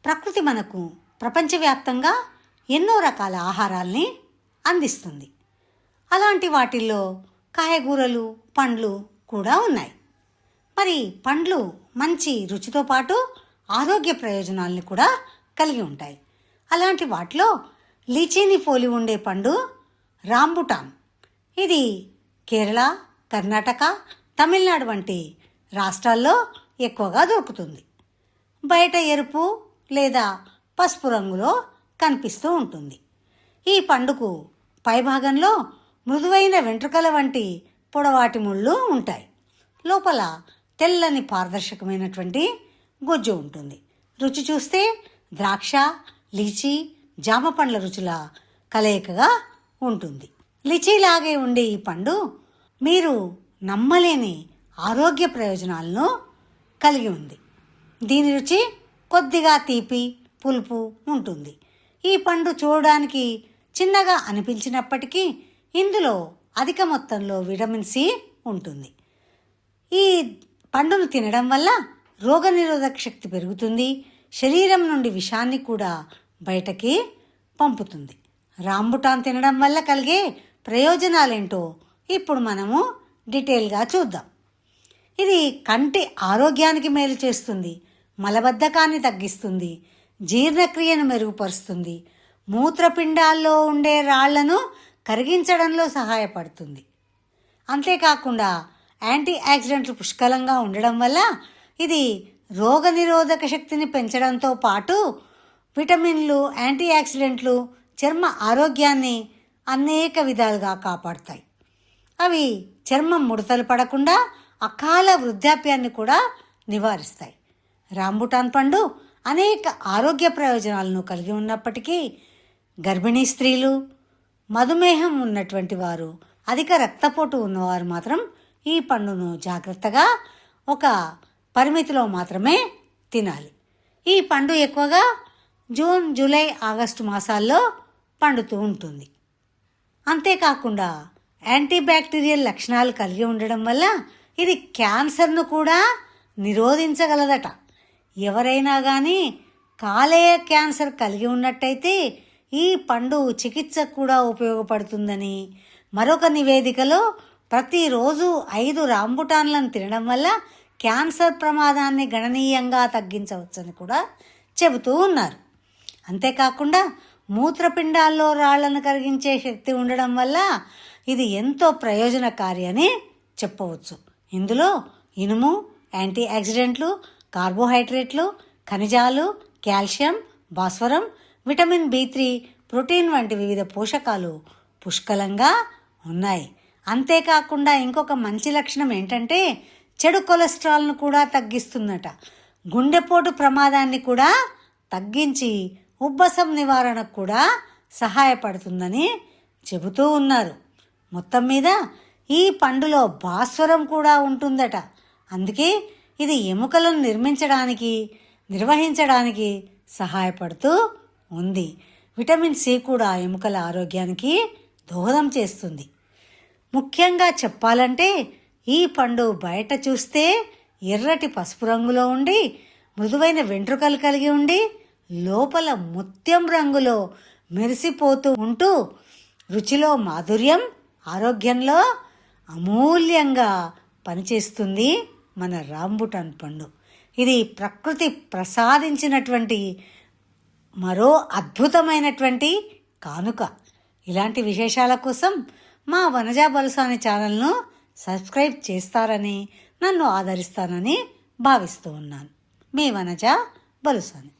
ప్రకృతి మనకు ప్రపంచవ్యాప్తంగా ఎన్నో రకాల ఆహారాల్ని అందిస్తుంది. అలాంటి వాటిల్లో కాయగూరలు, పండ్లు కూడా ఉన్నాయి. మరి పండ్లు మంచి రుచితో పాటు ఆరోగ్య ప్రయోజనాల్ని కూడా కలిగి ఉంటాయి. అలాంటి వాటిలో లీచీని పోలి ఉండే పండు రాంబుటాన్. ఇది కేరళ, కర్ణాటక, తమిళనాడు వంటి రాష్ట్రాల్లో ఎక్కువగా దొరుకుతుంది. బయట ఎరుపు లేదా పసుపు రంగులో కనిపిస్తూ ఉంటుంది. ఈ పండుకు పైభాగంలో మృదువైన వెంట్రుకల వంటి పొడవాటి ముళ్ళు ఉంటాయి. లోపల తెల్లని పారదర్శకమైనటువంటి గుజ్జు ఉంటుంది. రుచి చూస్తే ద్రాక్ష, లీచీ, జామ పండ్ల రుచుల కలయికగా ఉంటుంది. లీచీలాగే ఉండే ఈ పండు మీరు నమ్మలేని ఆరోగ్య ప్రయోజనాలను కలిగి ఉంది. దీని రుచి కొద్దిగా తీపి, పులుపు ఉంటుంది. ఈ పండు చూడడానికి చిన్నగా అనిపించినప్పటికీ ఇందులో అధిక మొత్తంలో విటమిన్ సి ఉంటుంది. ఈ పండును తినడం వల్ల రోగనిరోధక శక్తి పెరుగుతుంది. శరీరం నుండి విషాన్ని కూడా బయటకి పంపుతుంది. రాంబుటాన్ తినడం వల్ల కలిగే ప్రయోజనాలేంటో ఇప్పుడు మనము డీటెయిల్గా చూద్దాం. ఇది కంటి ఆరోగ్యానికి మేలు చేస్తుంది, మలబద్ధకాన్ని తగ్గిస్తుంది, జీర్ణక్రియను మెరుగుపరుస్తుంది, మూత్రపిండాల్లో ఉండే రాళ్లను కరిగించడంలో సహాయపడుతుంది. అంతేకాకుండా యాంటీ ఆక్సిడెంట్లు పుష్కలంగా ఉండడం వల్ల ఇది రోగనిరోధక శక్తిని పెంచడంతో పాటు విటమిన్లు, యాంటీ ఆక్సిడెంట్లు చర్మ ఆరోగ్యాన్ని అనేక విధాలుగా కాపాడుతాయి. అవి చర్మం ముడతలు పడకుండా అకాల వృద్ధాప్యాన్ని కూడా నివారిస్తాయి. రాంబుటాన్ పండు అనేక ఆరోగ్య ప్రయోజనాలను కలిగి ఉన్నప్పటికీ గర్భిణీ స్త్రీలు, మధుమేహం ఉన్నటువంటి వారు, అధిక రక్తపోటు ఉన్నవారు మాత్రం ఈ పండును జాగ్రత్తగా ఒక పరిమితిలో మాత్రమే తినాలి. ఈ పండు ఎక్కువగా జూన్, జూలై, ఆగస్టు మాసాల్లో పండుతూ ఉంటుంది. అంతేకాకుండా యాంటీబ్యాక్టీరియల్ లక్షణాలు కలిగి ఉండడం వల్ల ఇది క్యాన్సర్ను కూడా నిరోధించగలదట. ఎవరైనా కానీ కాలేయ క్యాన్సర్ కలిగి ఉన్నట్టయితే ఈ పండు చికిత్సకు కూడా ఉపయోగపడుతుందని మరొక నివేదికలో ప్రతిరోజు 5 రాంబుటాన్లను తినడం వల్ల క్యాన్సర్ ప్రమాదాన్ని గణనీయంగా తగ్గించవచ్చని కూడా చెబుతూ ఉన్నారు. అంతేకాకుండా మూత్రపిండాల్లో రాళ్లను కరిగించే శక్తి ఉండడం వల్ల ఇది ఎంతో ప్రయోజనకారి అని చెప్పవచ్చు. ఇందులో ఇనుము, యాంటీ ఆక్సిడెంట్లు, కార్బోహైడ్రేట్లు, ఖనిజాలు, కాల్షియం, భాస్వరం, విటమిన్ బి3, ప్రోటీన్ వంటి వివిధ పోషకాలు పుష్కలంగా ఉన్నాయి. అంతేకాకుండా ఇంకొక మంచి లక్షణం ఏంటంటే చెడు కొలెస్ట్రాల్ను కూడా తగ్గిస్తుందట. గుండెపోటు ప్రమాదాన్ని కూడా తగ్గించి ఉబ్బసం నివారణకు కూడా సహాయపడుతుందని చెబుతూ ఉన్నారు. మొత్తం మీద ఈ పండులో భాస్వరం కూడా ఉంటుందట. అందుకే ఇది ఎముకలను నిర్వహించడానికి సహాయపడుతూ ఉంది. విటమిన్ సి కూడా ఎముకల ఆరోగ్యానికి దోహదం చేస్తుంది. ముఖ్యంగా చెప్పాలంటే ఈ పండు బయట చూస్తే ఎర్రటి పసుపు రంగులో ఉండి మృదువైన వెంట్రుకలు కలిగి ఉండి లోపల ముత్యం రంగులో మెరిసిపోతూ ఉంటూ రుచిలో మాధుర్యం, ఆరోగ్యంలో అమూల్యంగా పనిచేస్తుంది మన రాంబుటాన్ పండు. ఇది ప్రకృతి ప్రసాదించినటువంటి మరో అద్భుతమైనటువంటి కానుక. ఇలాంటి విశేషాల కోసం మా వనజా బలుసాని ఛానల్ను సబ్స్క్రైబ్ చేస్తారని, నన్ను ఆదరిస్తానని భావిస్తూ ఉన్నాను. మీ వనజా బలుసాని.